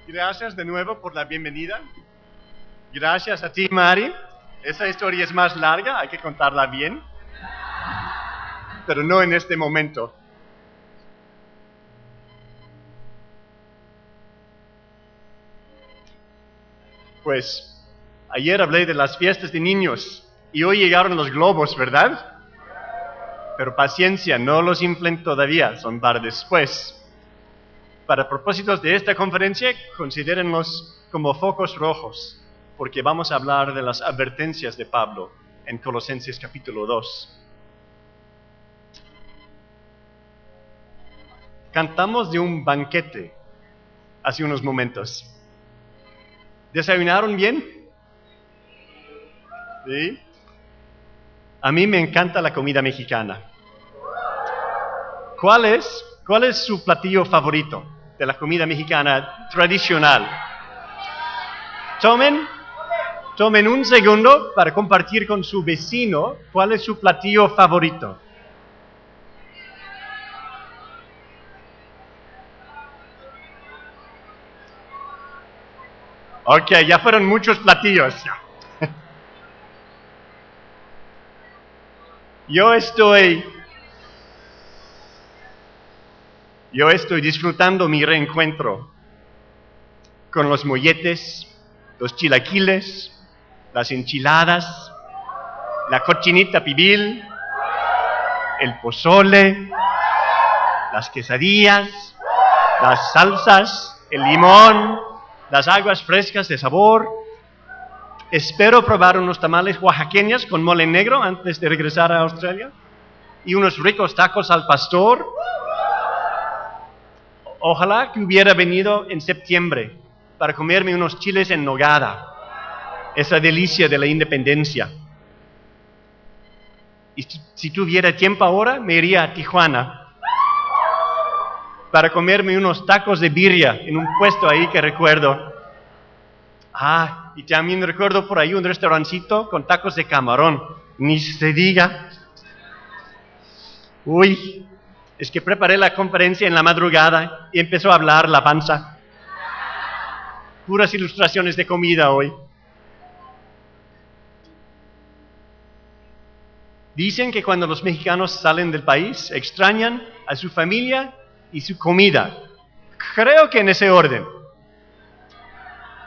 Gracias de nuevo por la bienvenida. Gracias a ti, Mari. Esa historia es más larga, hay que contarla bien. Pero no en este momento. Pues, ayer hablé de las fiestas de niños y hoy llegaron los globos, ¿verdad? Pero paciencia, no los inflen todavía, son para después. Para propósitos de esta conferencia, considérenlos como focos rojos, porque vamos a hablar de las advertencias de Pablo en Colosenses capítulo 2. Cantamos de un banquete hace unos momentos. ¿Desayunaron bien? ¿Sí? A mí me encanta la comida mexicana. ¿Cuál es su platillo favorito de la comida mexicana tradicional? Tomen un segundo para compartir con su vecino cuál es su platillo favorito. Ok, ya fueron muchos platillos. Yo estoy disfrutando mi reencuentro con los molletes, los chilaquiles, las enchiladas, la cochinita pibil, el pozole, las quesadillas, las salsas, el limón, las aguas frescas de sabor. Espero probar unos tamales oaxaqueños con mole negro antes de regresar a Australia y unos ricos tacos al pastor. Ojalá que hubiera venido en septiembre para comerme unos chiles en nogada, esa delicia de la independencia. Y si tuviera tiempo ahora, me iría a Tijuana para comerme unos tacos de birria en un puesto ahí que recuerdo. Y también recuerdo por ahí un restaurancito con tacos de camarón, ni se diga. Uy, es que preparé la conferencia en la madrugada y empezó a hablar la panza. Puras ilustraciones de comida hoy. Dicen que cuando los mexicanos salen del país, extrañan a su familia y su comida. Creo que en ese orden.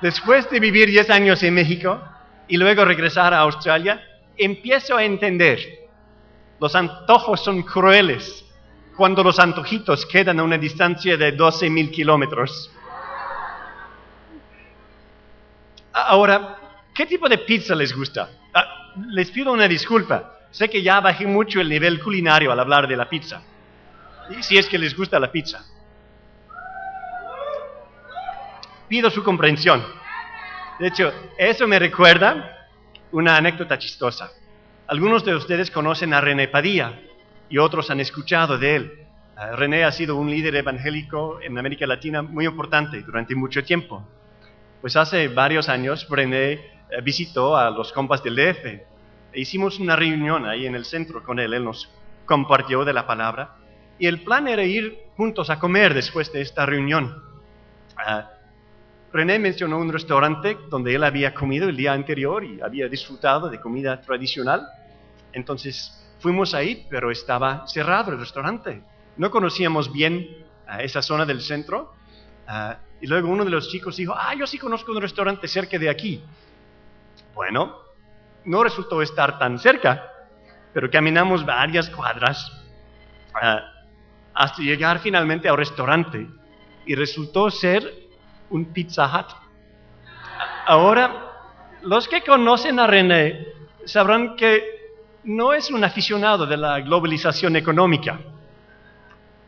Después de vivir 10 años en México y luego regresar a Australia, empiezo a entender. Los antojos son crueles cuando los antojitos quedan a una distancia de 12,000 kilómetros. Ahora, ¿qué tipo de pizza les gusta? Les pido una disculpa. Sé que ya bajé mucho el nivel culinario al hablar de la pizza. Y si es que les gusta la pizza. Pido su comprensión. De hecho, eso me recuerda una anécdota chistosa. Algunos de ustedes conocen a René Padilla y otros han escuchado de él. René ha sido un líder evangélico en América Latina muy importante durante mucho tiempo. Pues hace varios años René visitó a los compas del DF. E hicimos una reunión ahí en el centro con él. Él nos compartió de la palabra. Y el plan era ir juntos a comer después de esta reunión. René mencionó un restaurante donde él había comido el día anterior y había disfrutado de comida tradicional. Entonces fuimos ahí, pero estaba cerrado el restaurante. No conocíamos bien esa zona del centro. Y luego uno de los chicos dijo, yo sí conozco un restaurante cerca de aquí. Bueno, no resultó estar tan cerca, pero caminamos varias cuadras hasta llegar finalmente al restaurante. Y resultó ser un Pizza Hut. Ahora, los que conocen a René sabrán que no es un aficionado de la globalización económica.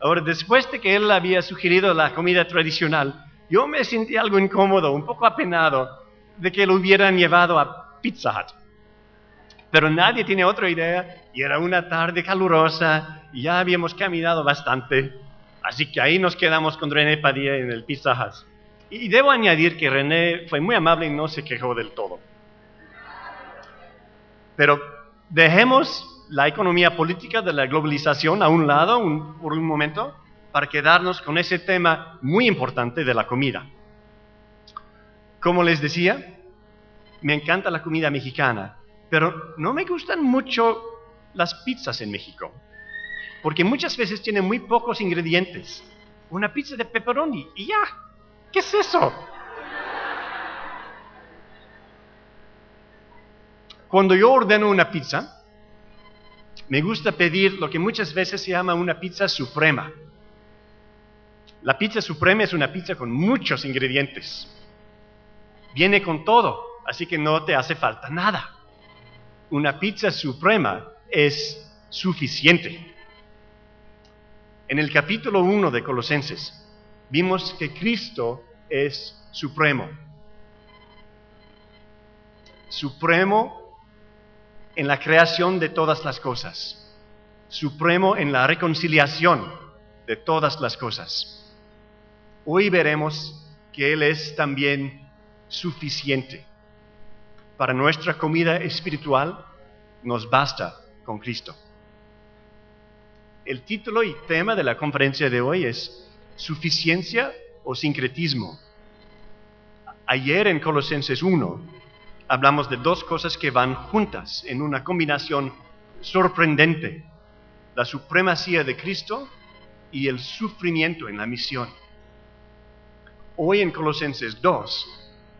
Ahora, después de que él había sugerido la comida tradicional, yo me sentí algo incómodo, un poco apenado de que lo hubieran llevado a Pizza Hut. Pero nadie tiene otra idea y era una tarde calurosa y ya habíamos caminado bastante. Así que ahí nos quedamos con René Padilla en el Pizza Hut. Y debo añadir que René fue muy amable y no se quejó del todo. Pero dejemos la economía política de la globalización a un lado por un momento para quedarnos con ese tema muy importante de la comida. Como les decía, me encanta la comida mexicana, pero no me gustan mucho las pizzas en México, porque muchas veces tienen muy pocos ingredientes. Una pizza de pepperoni y ya. ¿Qué es eso? Cuando yo ordeno una pizza, me gusta pedir lo que muchas veces se llama una pizza suprema. La pizza suprema es una pizza con muchos ingredientes. Viene con todo, así que no te hace falta nada. Una pizza suprema es suficiente. En el capítulo 1 de Colosenses, vimos que Cristo es supremo. Supremo en la creación de todas las cosas. Supremo en la reconciliación de todas las cosas. Hoy veremos que Él es también suficiente. Para nuestra comida espiritual nos basta con Cristo. El título y tema de la conferencia de hoy es ¿suficiencia o sincretismo? Ayer en Colosenses 1 hablamos de dos cosas que van juntas en una combinación sorprendente: la supremacía de Cristo y el sufrimiento en la misión. Hoy en Colosenses 2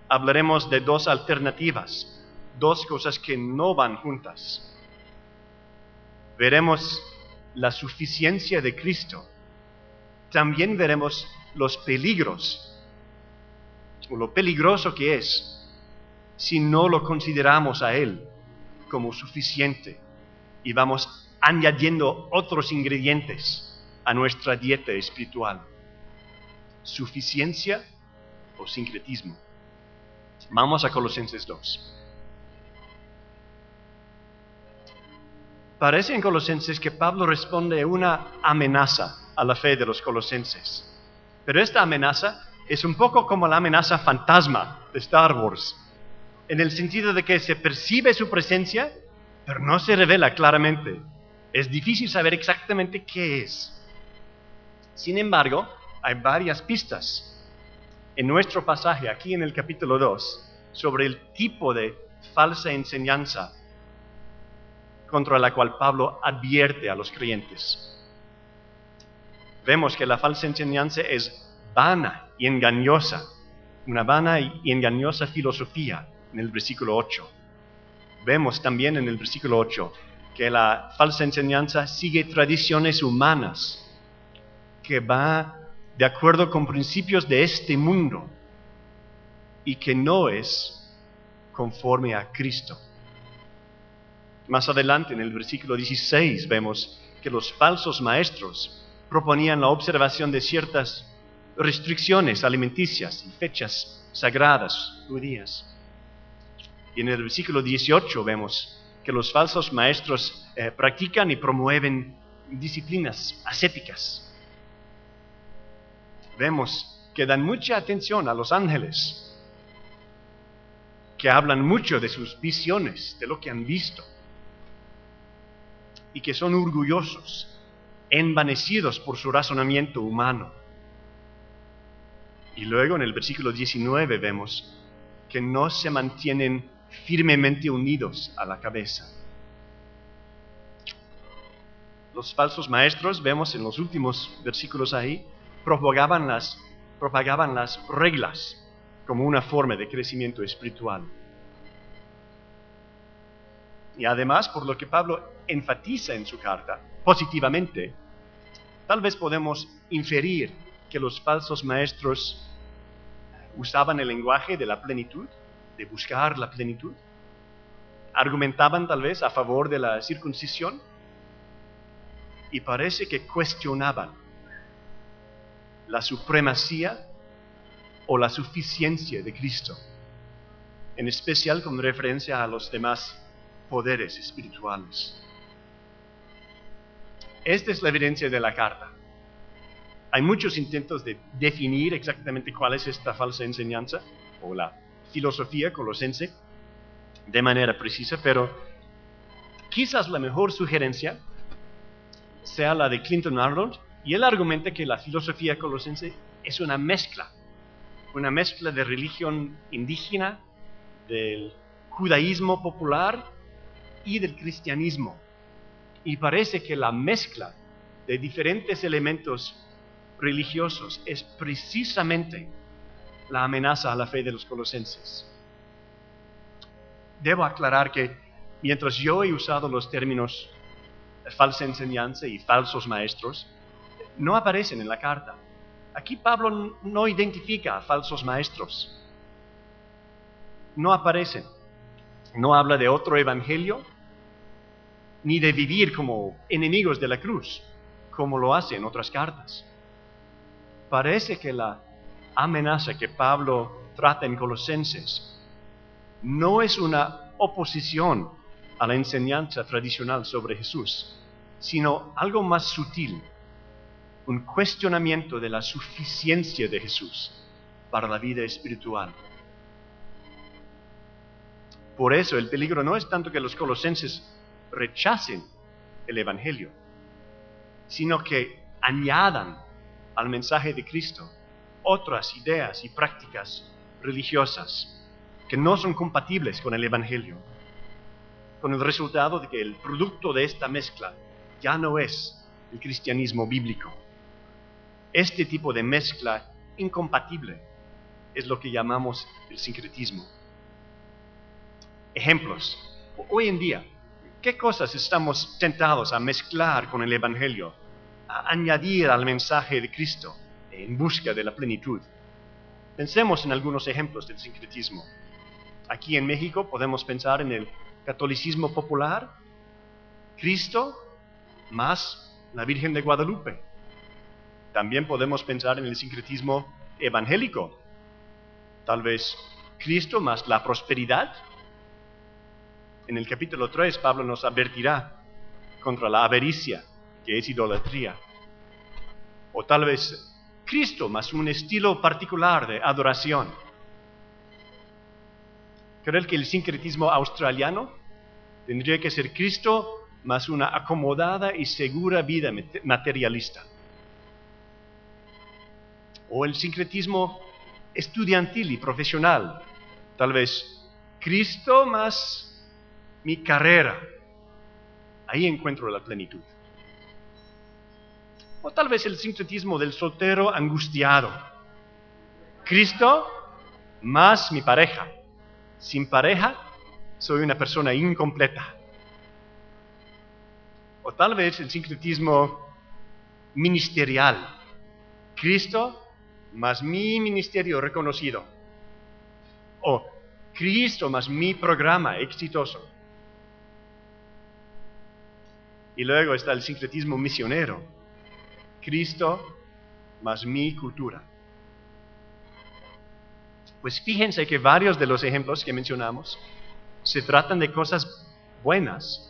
hablaremos de dos alternativas, dos cosas que no van juntas. Veremos la suficiencia de Cristo. También veremos los peligros, o lo peligroso que es si no lo consideramos a Él como suficiente y vamos añadiendo otros ingredientes a nuestra dieta espiritual. ¿Suficiencia o sincretismo? Vamos a Colosenses 2. Parece en Colosenses que Pablo responde a una amenaza a la fe de los colosenses. Pero esta amenaza es un poco como la amenaza fantasma de Star Wars, en el sentido de que se percibe su presencia, pero no se revela claramente. Es difícil saber exactamente qué es. Sin embargo, hay varias pistas en nuestro pasaje, aquí en el capítulo 2, sobre el tipo de falsa enseñanza contra la cual Pablo advierte a los creyentes. Vemos que la falsa enseñanza es vana y engañosa, una vana y engañosa filosofía en el versículo 8. Vemos también en el versículo 8 que la falsa enseñanza sigue tradiciones humanas, que va de acuerdo con principios de este mundo y que no es conforme a Cristo. Más adelante, en el versículo 16, vemos que los falsos maestros proponían la observación de ciertas restricciones alimenticias y fechas sagradas judías. Y en el versículo 18 vemos que los falsos maestros practican y promueven disciplinas ascéticas. Vemos que dan mucha atención a los ángeles, que hablan mucho de sus visiones, de lo que han visto, y que son orgullosos, envanecidos por su razonamiento humano. Y luego en el versículo 19 vemos que no se mantienen firmemente unidos a la cabeza. Los falsos maestros, vemos en los últimos versículos ahí, propagaban las reglas como una forma de crecimiento espiritual. Y además, por lo que Pablo enfatiza en su carta, positivamente, tal vez podemos inferir que los falsos maestros usaban el lenguaje de la plenitud, de buscar la plenitud. Argumentaban tal vez a favor de la circuncisión y parece que cuestionaban la supremacía o la suficiencia de Cristo, en especial con referencia a los demás poderes espirituales. Esta es la evidencia de la carta. Hay muchos intentos de definir exactamente cuál es esta falsa enseñanza o la filosofía colosense de manera precisa, pero quizás la mejor sugerencia sea la de Clinton Arnold, y él argumenta que la filosofía colosense es una mezcla una mezcla de religión indígena, del judaísmo popular y del cristianismo. Y parece que la mezcla de diferentes elementos religiosos es precisamente la amenaza a la fe de los colosenses. Debo aclarar que mientras yo he usado los términos falsa enseñanza y falsos maestros, no aparecen en la carta. Aquí Pablo no identifica a falsos maestros. No aparecen. No habla de otro evangelio, ni de vivir como enemigos de la cruz, como lo hace en otras cartas. Parece que la amenaza que Pablo trata en Colosenses no es una oposición a la enseñanza tradicional sobre Jesús, sino algo más sutil, un cuestionamiento de la suficiencia de Jesús para la vida espiritual. Por eso el peligro no es tanto que los colosenses rechacen el Evangelio, sino que añadan al mensaje de Cristo otras ideas y prácticas religiosas que no son compatibles con el Evangelio, con el resultado de que el producto de esta mezcla ya no es el cristianismo bíblico. Este tipo de mezcla incompatible es lo que llamamos el sincretismo. Ejemplos. Hoy en día, ¿qué cosas estamos tentados a mezclar con el Evangelio, a añadir al mensaje de Cristo en busca de la plenitud? Pensemos en algunos ejemplos del sincretismo. Aquí en México podemos pensar en el catolicismo popular, Cristo más la Virgen de Guadalupe. También podemos pensar en el sincretismo evangélico, tal vez Cristo más la prosperidad. En el capítulo 3 Pablo nos advertirá contra la avaricia, que es idolatría. O tal vez Cristo más un estilo particular de adoración. Creo que el sincretismo australiano tendría que ser Cristo más una acomodada y segura vida materialista. O el sincretismo estudiantil y profesional, tal vez Cristo más mi carrera. Ahí encuentro la plenitud. O tal vez el sincretismo del soltero angustiado. Cristo más mi pareja. Sin pareja, soy una persona incompleta. O tal vez el sincretismo ministerial. Cristo más mi ministerio reconocido. O Cristo más mi programa exitoso. Y luego está el sincretismo misionero. Cristo más mi cultura. Pues fíjense que varios de los ejemplos que mencionamos se tratan de cosas buenas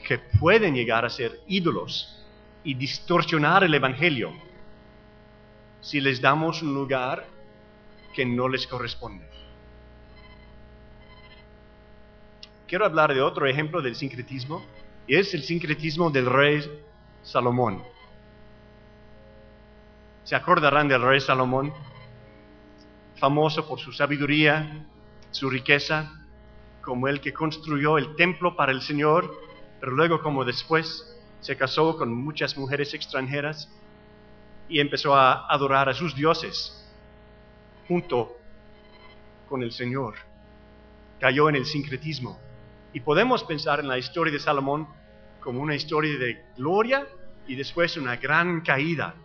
que pueden llegar a ser ídolos y distorsionar el Evangelio si les damos un lugar que no les corresponde. Quiero hablar de otro ejemplo del sincretismo, y es el sincretismo del rey Salomón. ¿Se acordarán del rey Salomón? Famoso por su sabiduría, su riqueza, como el que construyó el templo para el Señor, pero luego como después se casó con muchas mujeres extranjeras y empezó a adorar a sus dioses junto con el Señor. Cayó en el sincretismo. Y podemos pensar en la historia de Salomón como una historia de gloria y después una gran caída.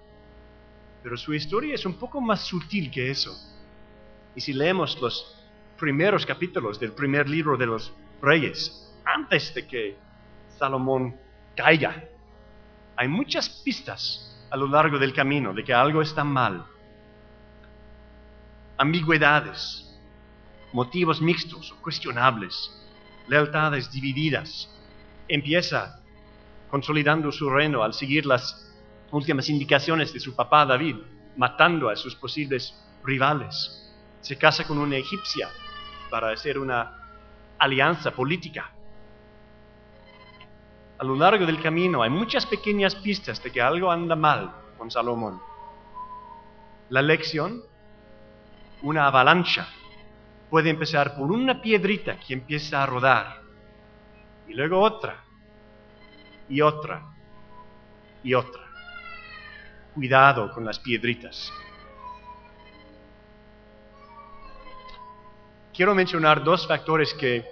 Pero su historia es un poco más sutil que eso. Y si leemos los primeros capítulos del primer libro de los Reyes, antes de que Salomón caiga, hay muchas pistas a lo largo del camino de que algo está mal. Ambigüedades, motivos mixtos o cuestionables, lealtades divididas. Empieza consolidando su reino al seguir las últimas indicaciones de su papá David, matando a sus posibles rivales. Se casa con una egipcia para hacer una alianza política. A lo largo del camino hay muchas pequeñas pistas de que algo anda mal con Salomón. La lección una avalancha puede empezar por una piedrita que empieza a rodar, y luego otra, y otra, y otra. Cuidado con las piedritas. Quiero mencionar dos factores que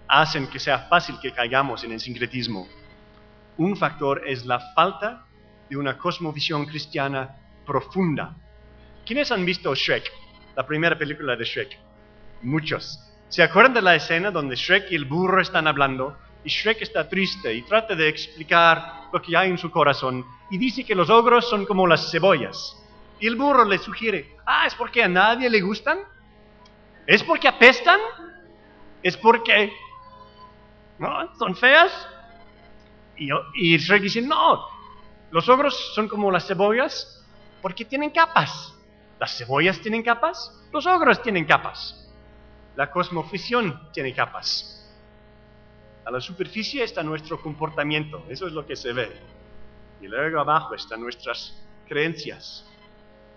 hacen que sea fácil que caigamos en el sincretismo. Un factor es la falta de una cosmovisión cristiana profunda. ¿Quiénes han visto Shrek? La primera película de Shrek. Muchos. ¿Se acuerdan de la escena donde Shrek y el burro están hablando? Y Shrek está triste y trata de explicar lo que hay en su corazón. Y dice que los ogros son como las cebollas. Y el burro le sugiere, ¿es porque a nadie le gustan? ¿Es porque apestan? ¿Es porque no son feas? Y Shrek dice, no, los ogros son como las cebollas porque tienen capas. ¿Las cebollas tienen capas? Los ogros tienen capas. La cosmovisión tiene capas. A la superficie está nuestro comportamiento, eso es lo que se ve. Y luego abajo están nuestras creencias.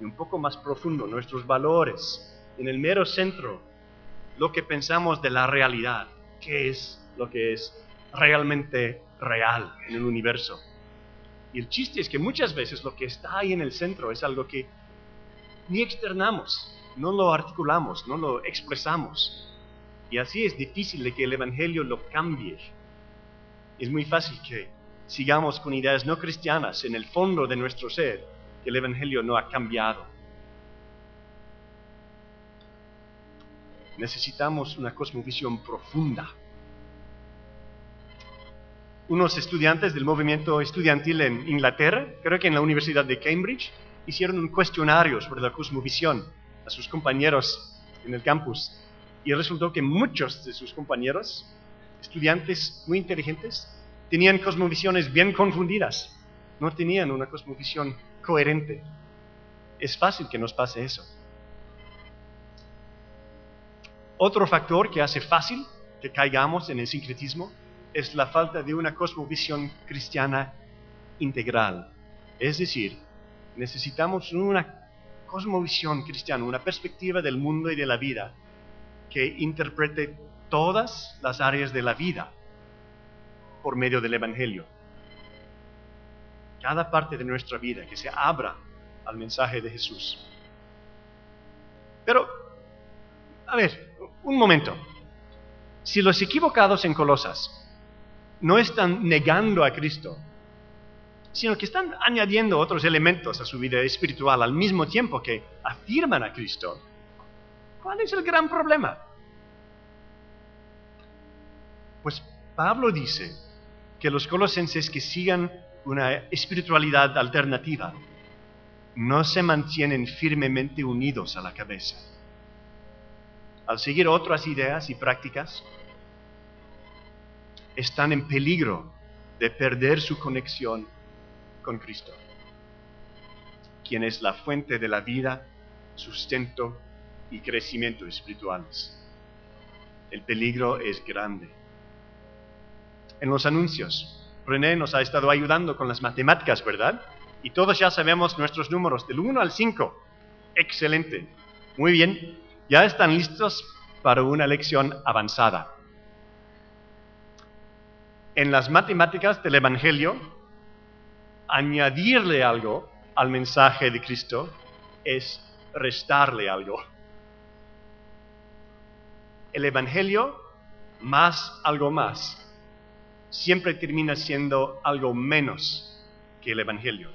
Y un poco más profundo, nuestros valores. En el mero centro, lo que pensamos de la realidad. ¿Qué es lo que es realmente real en el universo? Y el chiste es que muchas veces lo que está ahí en el centro es algo que ni externamos, no lo articulamos, no lo expresamos. Y así es difícil de que el Evangelio lo cambie. Es muy fácil que sigamos con ideas no cristianas en el fondo de nuestro ser, que el Evangelio no ha cambiado. Necesitamos una cosmovisión profunda. Unos estudiantes del movimiento estudiantil en Inglaterra, creo que en la Universidad de Cambridge, hicieron un cuestionario sobre la cosmovisión a sus compañeros en el campus. Y resultó que muchos de sus compañeros, estudiantes muy inteligentes, tenían cosmovisiones bien confundidas. No tenían una cosmovisión coherente. Es fácil que nos pase eso. Otro factor que hace fácil que caigamos en el sincretismo es la falta de una cosmovisión cristiana integral. Es decir, necesitamos una cosmovisión cristiana, una perspectiva del mundo y de la vida que interprete todas las áreas de la vida por medio del Evangelio. Cada parte de nuestra vida que se abra al mensaje de Jesús. Pero, a ver, un momento. Si los equivocados en Colosas no están negando a Cristo, sino que están añadiendo otros elementos a su vida espiritual al mismo tiempo que afirman a Cristo, ¿cuál es el gran problema? Pues Pablo dice que los colosenses que sigan una espiritualidad alternativa no se mantienen firmemente unidos a la cabeza. Al seguir otras ideas y prácticas, están en peligro de perder su conexión con Cristo, quien es la fuente de la vida, sustento y crecimiento espirituales. El peligro es grande. En los anuncios, René nos ha estado ayudando con las matemáticas, ¿verdad? Y todos ya sabemos nuestros números del 1 al 5. Excelente. Muy bien. Ya están listos para una lección avanzada. En las matemáticas del Evangelio, añadirle algo al mensaje de Cristo es restarle algo. El Evangelio más algo más siempre termina siendo algo menos que el Evangelio.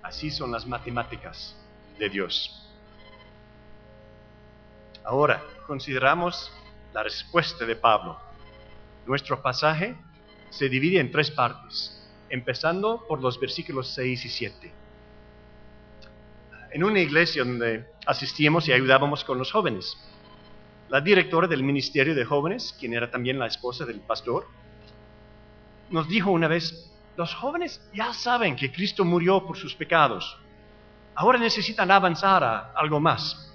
Así son las matemáticas de Dios. Ahora, consideramos la respuesta de Pablo. Nuestro pasaje se divide en 3 partes, empezando por los versículos 6 y 7. En una iglesia donde asistíamos y ayudábamos con los jóvenes, la directora del ministerio de jóvenes, quien era también la esposa del pastor, nos dijo una vez: los jóvenes ya saben que Cristo murió por sus pecados. Ahora necesitan avanzar a algo más.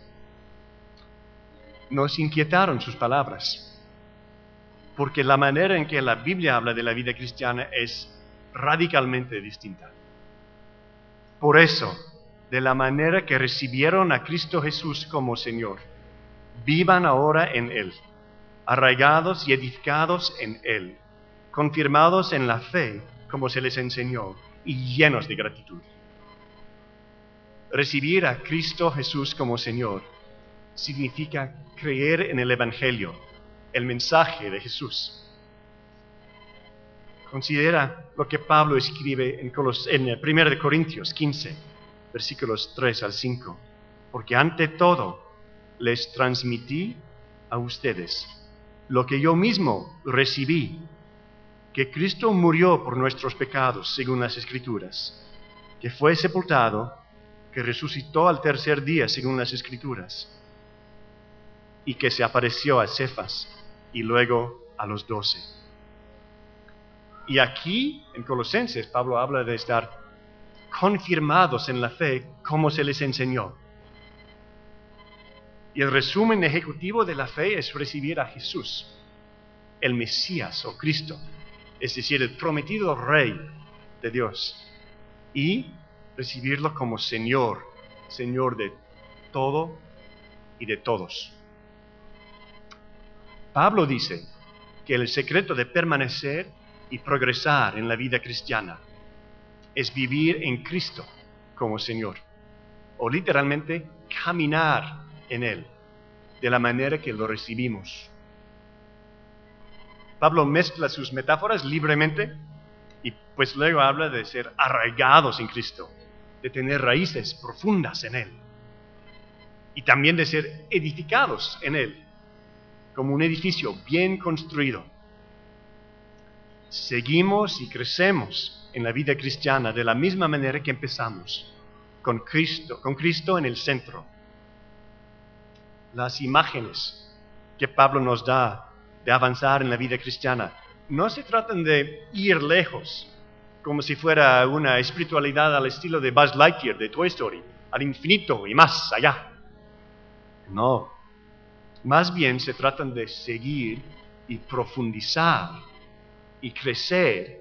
Nos inquietaron sus palabras, porque la manera en que la Biblia habla de la vida cristiana es radicalmente distinta. Por eso, de la manera que recibieron a Cristo Jesús como Señor. Vivan ahora en Él, arraigados y edificados en Él, confirmados en la fe como se les enseñó y llenos de gratitud. Recibir a Cristo Jesús como Señor significa creer en el Evangelio, el mensaje de Jesús. Considera lo que Pablo escribe en 1 Corintios 15, versículos 3 al 5. Porque ante todo les transmití a ustedes lo que yo mismo recibí, que Cristo murió por nuestros pecados según las Escrituras, que fue sepultado, que resucitó al tercer día según las Escrituras, y que se apareció a Cefas y luego a los 12. Y aquí, en Colosenses, Pablo habla de estar confirmados en la fe como se les enseñó. Y el resumen ejecutivo de la fe es recibir a Jesús, el Mesías o Cristo, es decir, el prometido Rey de Dios, y recibirlo como Señor, Señor de todo y de todos. Pablo dice que el secreto de permanecer y progresar en la vida cristiana es vivir en Cristo como Señor, o literalmente caminar en Él, de la manera que lo recibimos. Pablo mezcla sus metáforas libremente y pues luego habla de ser arraigados en Cristo, de tener raíces profundas en Él, y también de ser edificados en Él, como un edificio bien construido. Seguimos y crecemos en la vida cristiana de la misma manera que empezamos, con Cristo en el centro. Las imágenes que Pablo nos da de avanzar en la vida cristiana no se tratan de ir lejos, como si fuera una espiritualidad al estilo de Buzz Lightyear de Toy Story, al infinito y más allá. No, más bien se tratan de seguir y profundizar y crecer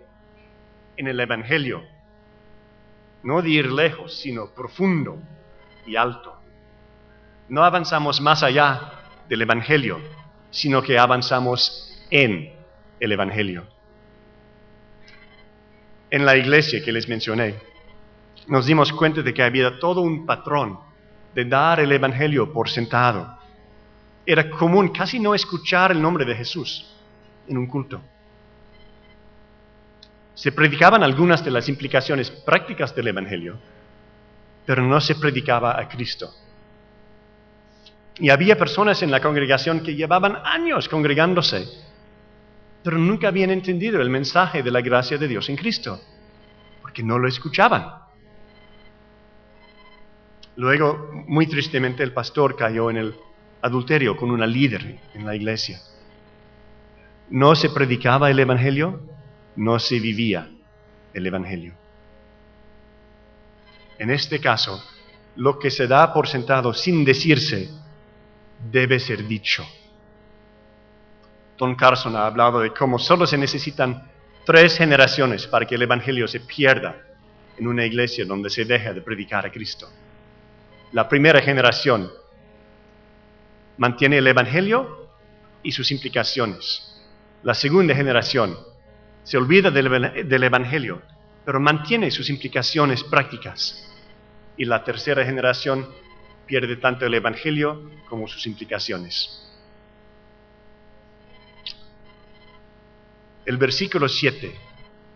en el Evangelio. No de ir lejos, sino profundo y alto. No avanzamos más allá del Evangelio, sino que avanzamos en el Evangelio. En la iglesia que les mencioné, nos dimos cuenta de que había todo un patrón de dar el Evangelio por sentado. Era común casi no escuchar el nombre de Jesús en un culto. Se predicaban algunas de las implicaciones prácticas del Evangelio, pero no se predicaba a Cristo. Y había personas en la congregación que llevaban años congregándose, pero nunca habían entendido el mensaje de la gracia de Dios en Cristo, porque no lo escuchaban. Luego, muy tristemente, el pastor cayó en el adulterio con una líder en la iglesia. No se predicaba el Evangelio, no se vivía el Evangelio. En este caso, lo que se da por sentado sin decirse debe ser dicho. Don Carson ha hablado de cómo solo se necesitan 3 generaciones para que el Evangelio se pierda en una iglesia donde se deja de predicar a Cristo. La primera generación mantiene el Evangelio y sus implicaciones. La segunda generación se olvida del Evangelio, pero mantiene sus implicaciones prácticas. Y la tercera generación pierde tanto el Evangelio como sus implicaciones. El versículo 7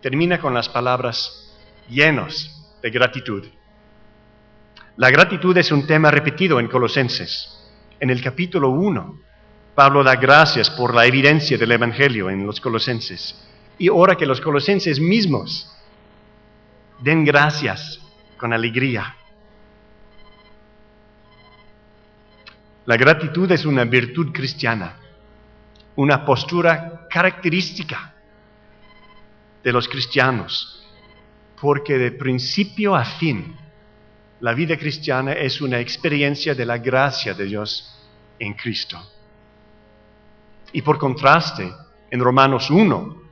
termina con las palabras llenos de gratitud. La gratitud es un tema repetido en Colosenses. En el capítulo 1, Pablo da gracias por la evidencia del Evangelio en los Colosenses y ora que los colosenses mismos den gracias con alegría. La gratitud es una virtud cristiana, una postura característica de los cristianos, porque de principio a fin, la vida cristiana es una experiencia de la gracia de Dios en Cristo. Y por contraste, en Romanos 1,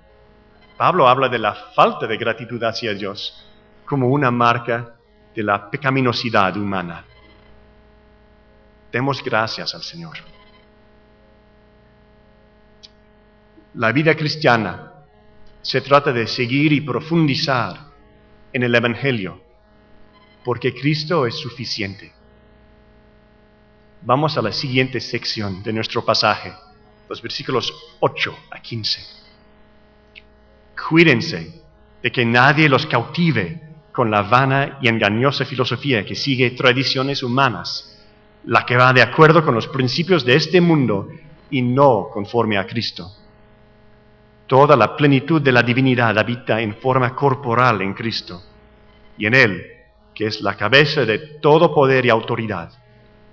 Pablo habla de la falta de gratitud hacia Dios como una marca de la pecaminosidad humana. Demos gracias al Señor. La vida cristiana se trata de seguir y profundizar en el Evangelio, porque Cristo es suficiente. Vamos a la siguiente sección de nuestro pasaje, los versículos 8 a 15. Cuídense de que nadie los cautive con la vana y engañosa filosofía que sigue tradiciones humanas, la que va de acuerdo con los principios de este mundo y no conforme a Cristo. Toda la plenitud de la divinidad habita en forma corporal en Cristo, y en Él, que es la cabeza de todo poder y autoridad,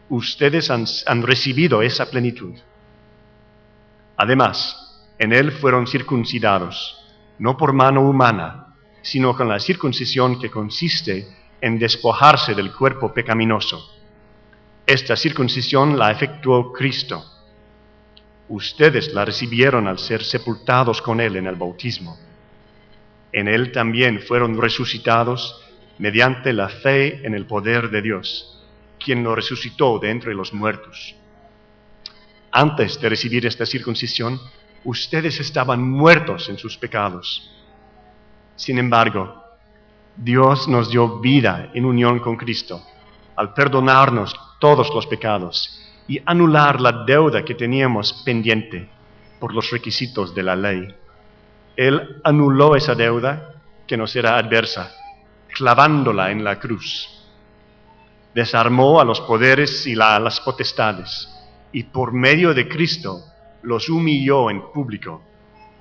ustedes han recibido esa plenitud. Además, en Él fueron circuncidados, no por mano humana, sino con la circuncisión que consiste en despojarse del cuerpo pecaminoso. Esta circuncisión la efectuó Cristo. Ustedes la recibieron al ser sepultados con Él en el bautismo. En Él también fueron resucitados mediante la fe en el poder de Dios, quien lo resucitó de entre los muertos. Antes de recibir esta circuncisión, ustedes estaban muertos en sus pecados. Sin embargo, Dios nos dio vida en unión con Cristo, al perdonarnos todos los pecados y anular la deuda que teníamos pendiente por los requisitos de la ley. Él anuló esa deuda que nos era adversa, clavándola en la cruz. Desarmó a los poderes y a las potestades, y por medio de Cristo los humilló en público,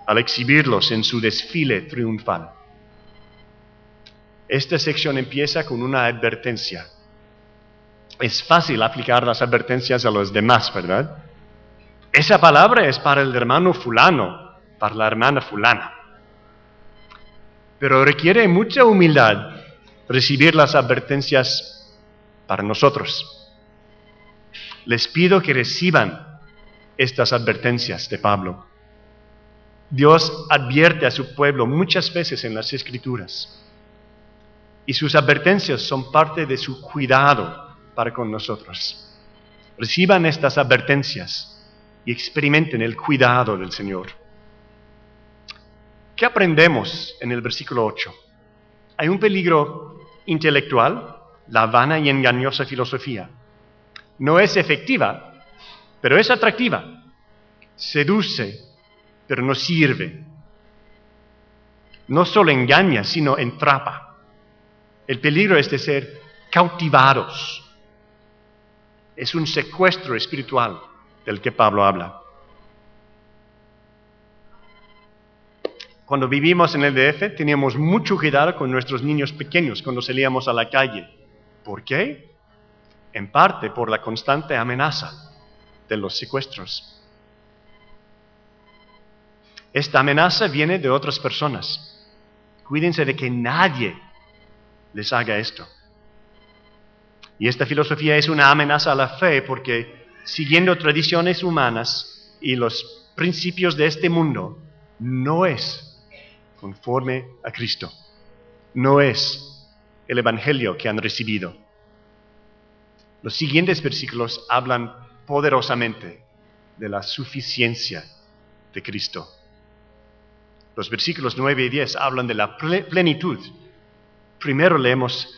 al exhibirlos en su desfile triunfal. Esta sección empieza con una advertencia. Es fácil aplicar las advertencias a los demás, ¿verdad? Esa palabra es para el hermano fulano, para la hermana fulana. Pero requiere mucha humildad recibir las advertencias para nosotros. Les pido que reciban estas advertencias de Pablo. Dios advierte a su pueblo muchas veces en las Escrituras, y sus advertencias son parte de su cuidado para con nosotros. Reciban estas advertencias y experimenten el cuidado del Señor. ¿Qué aprendemos en el versículo 8? Hay un peligro intelectual, la vana y engañosa filosofía. No es efectiva, pero es atractiva. Seduce, pero no sirve. No solo engaña, sino entrapa. El peligro es de ser cautivados. Es un secuestro espiritual del que Pablo habla. Cuando vivimos en el DF, teníamos mucho cuidado con nuestros niños pequeños cuando salíamos a la calle. ¿Por qué? En parte por la constante amenaza de los secuestros. Esta amenaza viene de otras personas. Cuídense de que nadie les haga esto. Y esta filosofía es una amenaza a la fe porque, siguiendo tradiciones humanas y los principios de este mundo, no es conforme a Cristo. No es el Evangelio que han recibido. Los siguientes versículos hablan poderosamente de la suficiencia de Cristo. Los versículos 9 y 10 hablan de la plenitud. Primero leemos: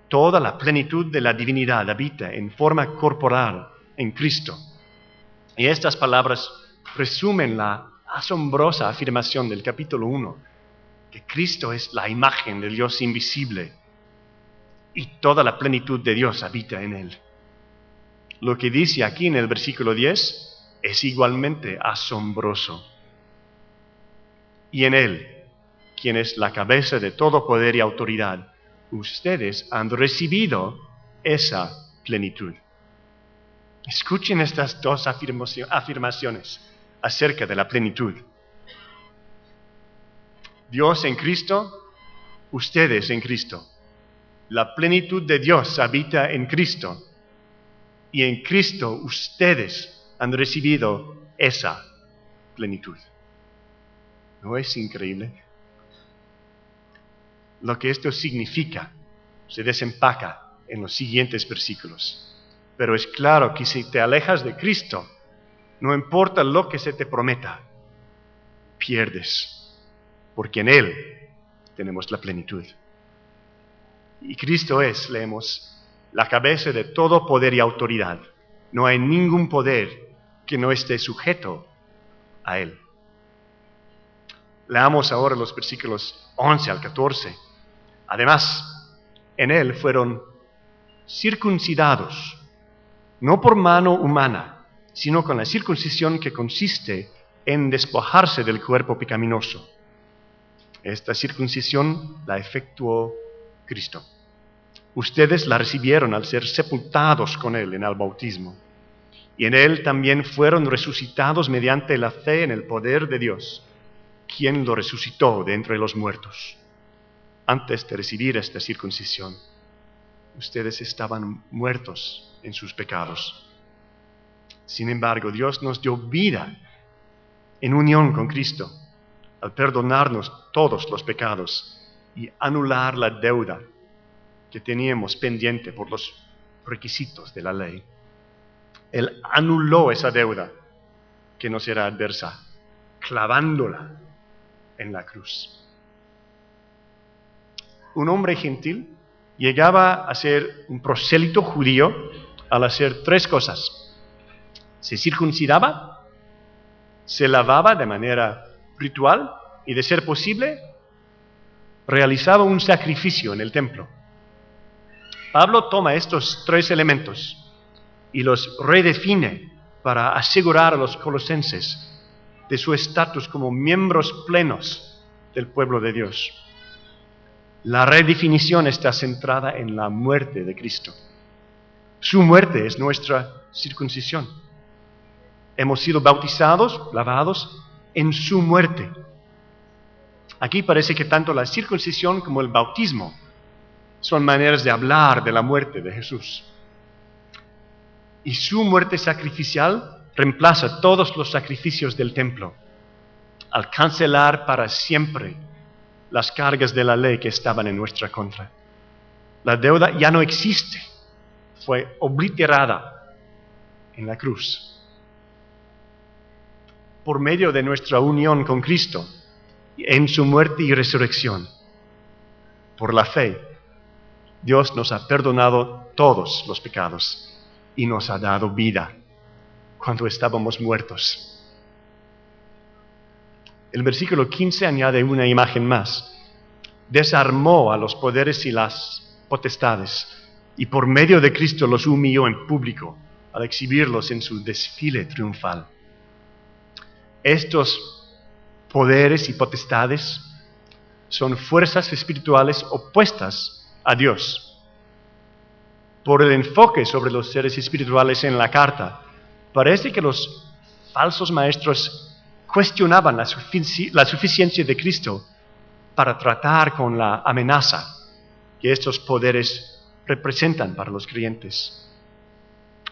toda la plenitud de la divinidad habita en forma corporal en Cristo. Y estas palabras resumen la asombrosa afirmación del capítulo 1, que Cristo es la imagen del Dios invisible y toda la plenitud de Dios habita en Él. Lo que dice aquí en el versículo 10 es igualmente asombroso. Y en Él, quien es la cabeza de todo poder y autoridad, ustedes han recibido esa plenitud. Escuchen estas dos afirmaciones acerca de la plenitud. Dios en Cristo, ustedes en Cristo. La plenitud de Dios habita en Cristo. Y en Cristo ustedes han recibido esa plenitud. ¿No es increíble? Lo que esto significa se desempaca en los siguientes versículos. Pero es claro que si te alejas de Cristo, no importa lo que se te prometa, pierdes, porque en Él tenemos la plenitud. Y Cristo es, leemos, la cabeza de todo poder y autoridad. No hay ningún poder que no esté sujeto a Él. Leamos ahora los versículos 11 al 14. Además, en Él fueron circuncidados, no por mano humana, sino con la circuncisión que consiste en despojarse del cuerpo pecaminoso. Esta circuncisión la efectuó Cristo. Ustedes la recibieron al ser sepultados con Él en el bautismo, y en Él también fueron resucitados mediante la fe en el poder de Dios, quien lo resucitó de entre los muertos. Antes de recibir esta circuncisión, ustedes estaban muertos en sus pecados. Sin embargo, Dios nos dio vida en unión con Cristo, al perdonarnos todos los pecados y anular la deuda que teníamos pendiente por los requisitos de la ley. Él anuló esa deuda que nos era adversa, clavándola en la cruz. Un hombre gentil llegaba a ser un prosélito judío al hacer tres cosas: se circuncidaba, se lavaba de manera ritual y, de ser posible, realizaba un sacrificio en el templo. Pablo toma estos tres elementos y los redefine para asegurar a los colosenses de su estatus como miembros plenos del pueblo de Dios. La redefinición está centrada en la muerte de Cristo. Su muerte es nuestra circuncisión. Hemos sido bautizados, lavados en su muerte. Aquí parece que tanto la circuncisión como el bautismo son maneras de hablar de la muerte de Jesús. Y su muerte sacrificial reemplaza todos los sacrificios del templo, al cancelar para siempre las cargas de la ley que estaban en nuestra contra. La deuda ya no existe, fue obliterada en la cruz. Por medio de nuestra unión con Cristo, en su muerte y resurrección, por la fe, Dios nos ha perdonado todos los pecados y nos ha dado vida cuando estábamos muertos. El versículo 15 añade una imagen más. Desarmó a los poderes y las potestades, y por medio de Cristo los humilló en público al exhibirlos en su desfile triunfal. Estos poderes y potestades son fuerzas espirituales opuestas a Dios. Por el enfoque sobre los seres espirituales en la carta, parece que los falsos maestros cuestionaban la suficiencia de Cristo para tratar con la amenaza que estos poderes representan para los creyentes,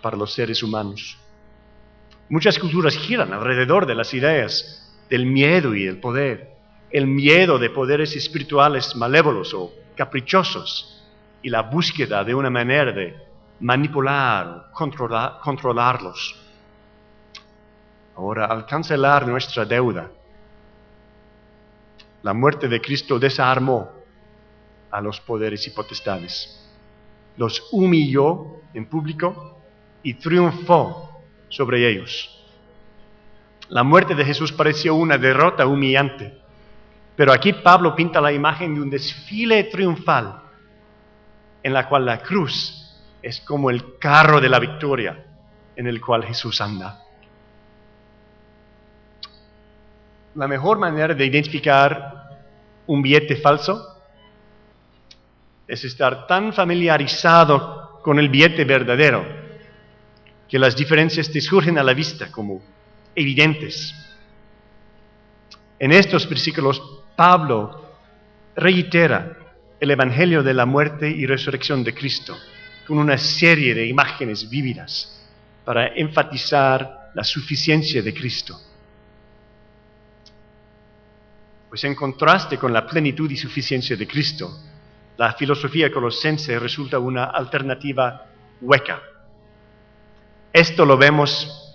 para los seres humanos. Muchas culturas giran alrededor de las ideas del miedo y el poder, el miedo de poderes espirituales malévolos o caprichosos y la búsqueda de una manera de manipular o controlarlos. Ahora, al cancelar nuestra deuda, la muerte de Cristo desarmó a los poderes y potestades, los humilló en público y triunfó sobre ellos. La muerte de Jesús pareció una derrota humillante, pero aquí Pablo pinta la imagen de un desfile triunfal en la cual la cruz es como el carro de la victoria en el cual Jesús anda. La mejor manera de identificar un billete falso es estar tan familiarizado con el billete verdadero que las diferencias te surgen a la vista como evidentes. En estos versículos, Pablo reitera el evangelio de la muerte y resurrección de Cristo con una serie de imágenes vívidas para enfatizar la suficiencia de Cristo. Pues en contraste con la plenitud y suficiencia de Cristo, la filosofía colosense resulta una alternativa hueca. Esto lo vemos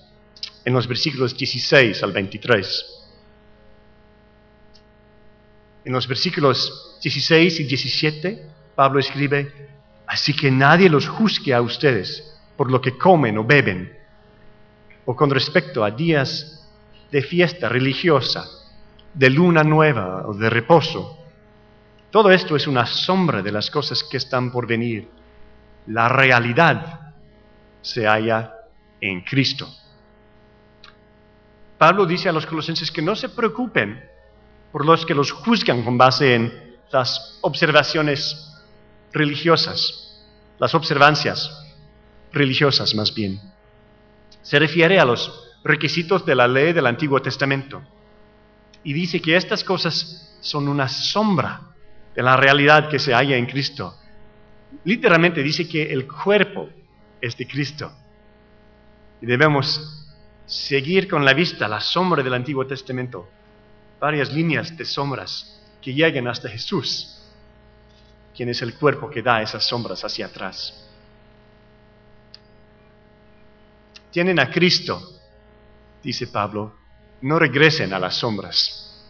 en los versículos 16 al 23. En los versículos 16 y 17, Pablo escribe: así que nadie los juzgue a ustedes por lo que comen o beben, o con respecto a días de fiesta religiosa, de luna nueva o de reposo. Todo esto es una sombra de las cosas que están por venir. La realidad se halla en Cristo. Pablo dice a los colosenses que no se preocupen por los que los juzgan con base en las observaciones religiosas, las observancias religiosas más bien. Se refiere a los requisitos de la ley del Antiguo Testamento y dice que estas cosas son una sombra de la realidad que se halla en Cristo. Literalmente dice que el cuerpo es de Cristo y debemos seguir con la vista la sombra del Antiguo Testamento, varias líneas de sombras que llegan hasta Jesús, quien es el cuerpo que da esas sombras hacia atrás. Tienen a Cristo, dice Pablo, no regresen a las sombras.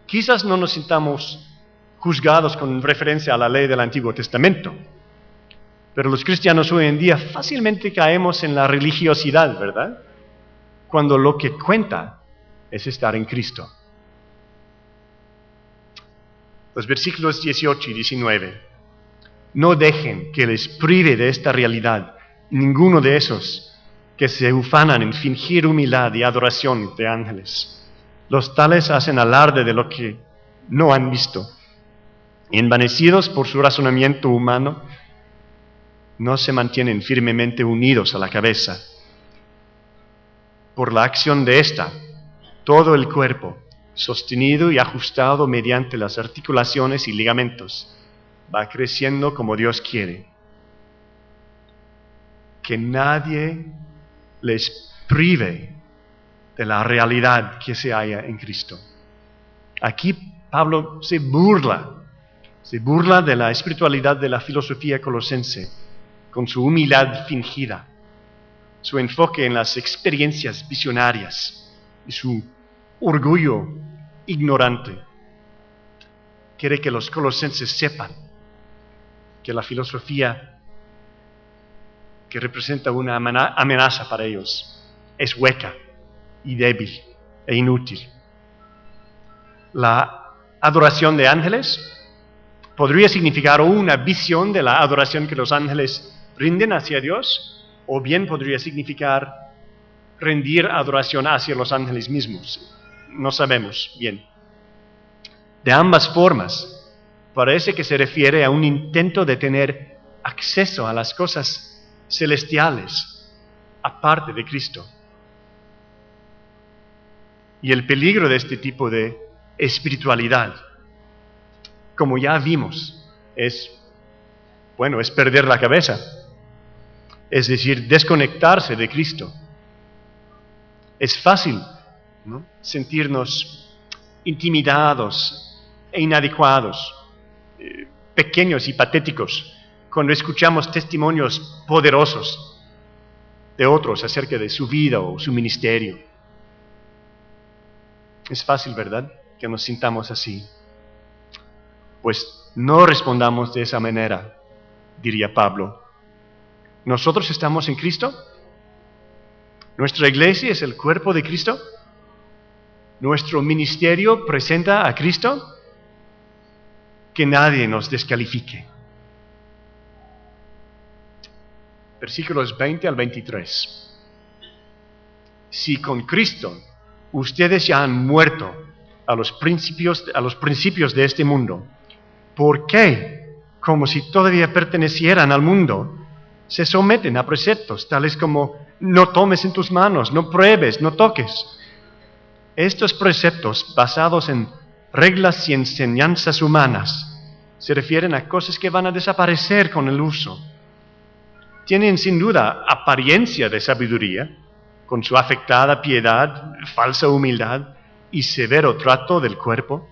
Quizás no nos sintamos juzgados con referencia a la ley del Antiguo Testamento, pero los cristianos hoy en día fácilmente caemos en la religiosidad, ¿verdad? Cuando lo que cuenta es estar en Cristo. Los versículos 18 y 19. No dejen que les prive de esta realidad ninguno de esos que se ufanan en fingir humildad y adoración de ángeles. Los tales hacen alarde de lo que no han visto. Envanecidos por su razonamiento humano, no se mantienen firmemente unidos a la cabeza. Por la acción de ésta, todo el cuerpo, sostenido y ajustado mediante las articulaciones y ligamentos, va creciendo como Dios quiere. Que nadie les prive de la realidad que se halla en Cristo. Aquí Pablo se burla de la espiritualidad de la filosofía colosense, con su humildad fingida, su enfoque en las experiencias visionarias y su orgullo ignorante. Quiere que los colosenses sepan que la filosofía que representa una amenaza para ellos es hueca y débil e inútil. La adoración de ángeles podría significar una visión de la adoración que los ángeles rinden hacia Dios, o bien podría significar rendir adoración hacia los ángeles mismos. No sabemos bien. De ambas formas, parece que se refiere a un intento de tener acceso a las cosas celestiales aparte de Cristo. Y el peligro de este tipo de espiritualidad, como ya vimos, es perder la cabeza, es decir, desconectarse de Cristo. Es fácil, ¿no?, sentirnos intimidados e inadecuados, pequeños y patéticos, cuando escuchamos testimonios poderosos de otros acerca de su vida o su ministerio. Es fácil, ¿verdad?, que nos sintamos así. Pues no respondamos de esa manera, diría Pablo. ¿Nosotros estamos en Cristo? ¿Nuestra iglesia es el cuerpo de Cristo? ¿Nuestro ministerio presenta a Cristo? Que nadie nos descalifique. Versículos 20 al 23. Si con Cristo ustedes ya han muerto a los principios de este mundo, ¿por qué, como si todavía pertenecieran al mundo, se someten a preceptos tales como no tomes en tus manos, no pruebes, no toques? Estos preceptos, basados en reglas y enseñanzas humanas, se refieren a cosas que van a desaparecer con el uso. Tienen sin duda apariencia de sabiduría, con su afectada piedad, falsa humildad y severo trato del cuerpo,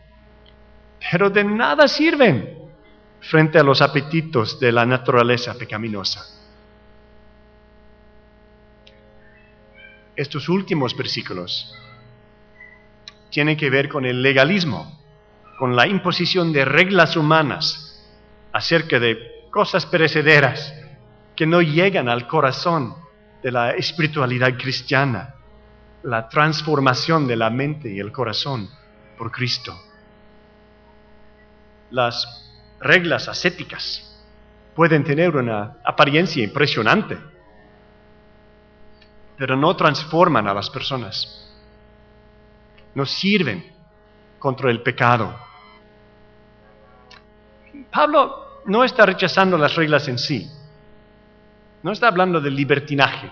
pero de nada sirven frente a los apetitos de la naturaleza pecaminosa. Estos últimos versículos tienen que ver con el legalismo, con la imposición de reglas humanas acerca de cosas perecederas que no llegan al corazón de la espiritualidad cristiana, la transformación de la mente y el corazón por Cristo. Las reglas ascéticas pueden tener una apariencia impresionante, pero no transforman a las personas, no sirven contra el pecado. Pablo no está rechazando las reglas en sí, no está hablando del libertinaje.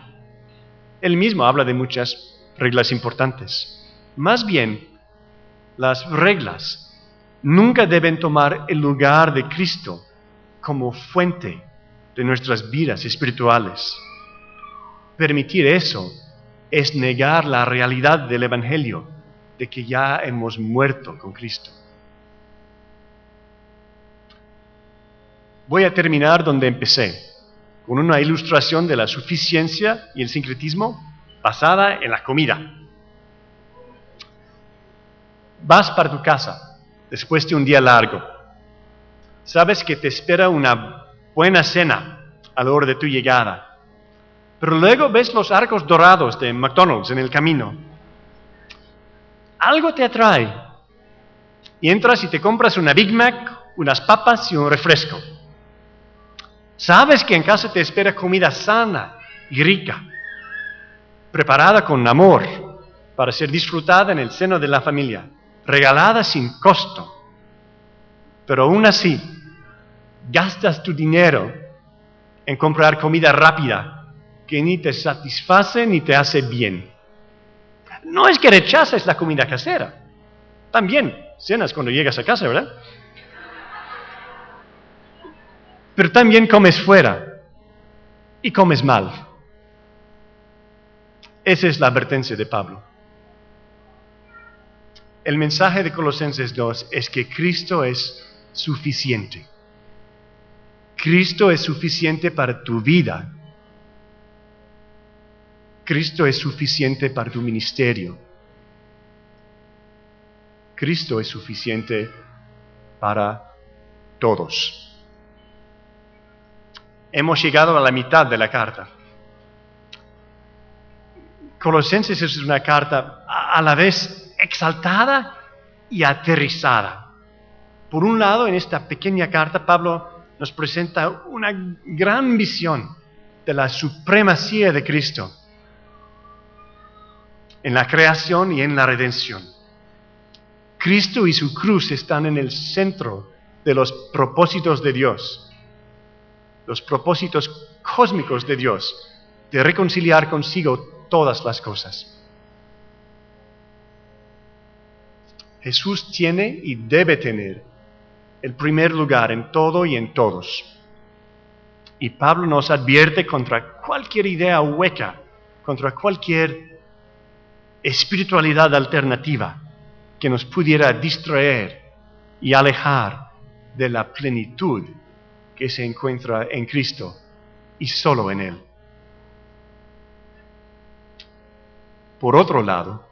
Él mismo habla de muchas reglas importantes. Más bien, las reglas nunca deben tomar el lugar de Cristo como fuente de nuestras vidas espirituales. Permitir eso es negar la realidad del Evangelio, de que ya hemos muerto con Cristo. Voy a terminar donde empecé, con una ilustración de la suficiencia y el sincretismo basada en la comida. Vas para tu casa después de un día largo. Sabes que te espera una buena cena a la hora de tu llegada. Pero luego ves los arcos dorados de McDonald's en el camino. Algo te atrae. Y entras y te compras una Big Mac, unas papas y un refresco. Sabes que en casa te espera comida sana y rica, preparada con amor para ser disfrutada en el seno de la familia, regalada sin costo. Pero aún así, gastas tu dinero en comprar comida rápida que ni te satisface ni te hace bien. No es que rechaces la comida casera. También cenas cuando llegas a casa, ¿verdad? Pero también comes fuera y comes mal. Esa es la advertencia de Pablo. El mensaje de Colosenses 2 es que Cristo es suficiente. Cristo es suficiente para tu vida. Cristo es suficiente para tu ministerio. Cristo es suficiente para todos. Hemos llegado a la mitad de la carta. Colosenses es una carta a la vez exaltada y aterrizada. Por un lado, en esta pequeña carta, Pablo nos presenta una gran visión de la supremacía de Cristo en la creación y en la redención. Cristo y su cruz están en el centro de los propósitos de Dios, los propósitos cósmicos de Dios, de reconciliar consigo todas las cosas. Jesús tiene y debe tener el primer lugar en todo y en todos. Y Pablo nos advierte contra cualquier idea hueca, contra cualquier espiritualidad alternativa que nos pudiera distraer y alejar de la plenitud que se encuentra en Cristo y solo en Él. Por otro lado,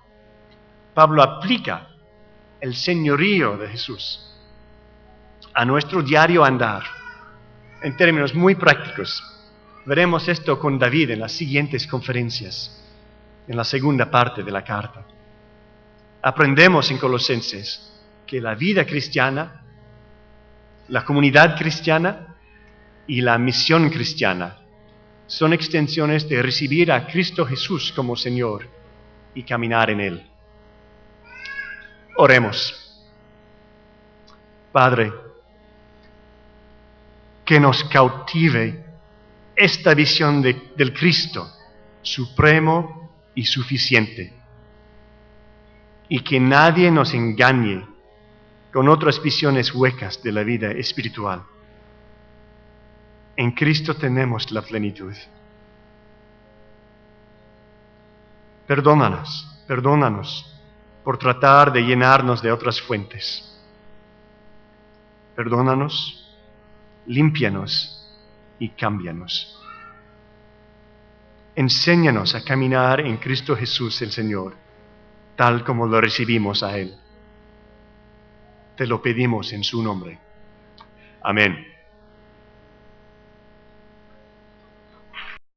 Pablo aplica el señorío de Jesús a nuestro diario andar en términos muy prácticos. Veremos esto con David en las siguientes conferencias, en la segunda parte de la carta. Aprendemos en Colosenses que la vida cristiana, la comunidad cristiana y la misión cristiana son extensiones de recibir a Cristo Jesús como Señor y caminar en Él. Oremos. Padre, que nos cautive esta visión del Cristo supremo y suficiente, y que nadie nos engañe con otras visiones huecas de la vida espiritual. En Cristo tenemos la plenitud. Perdónanos por tratar de llenarnos de otras fuentes. perdónanos, límpianos y cámbianos. Enséñanos a caminar en Cristo Jesús el Señor, tal como lo recibimos a Él. Te lo pedimos en su nombre. Amén.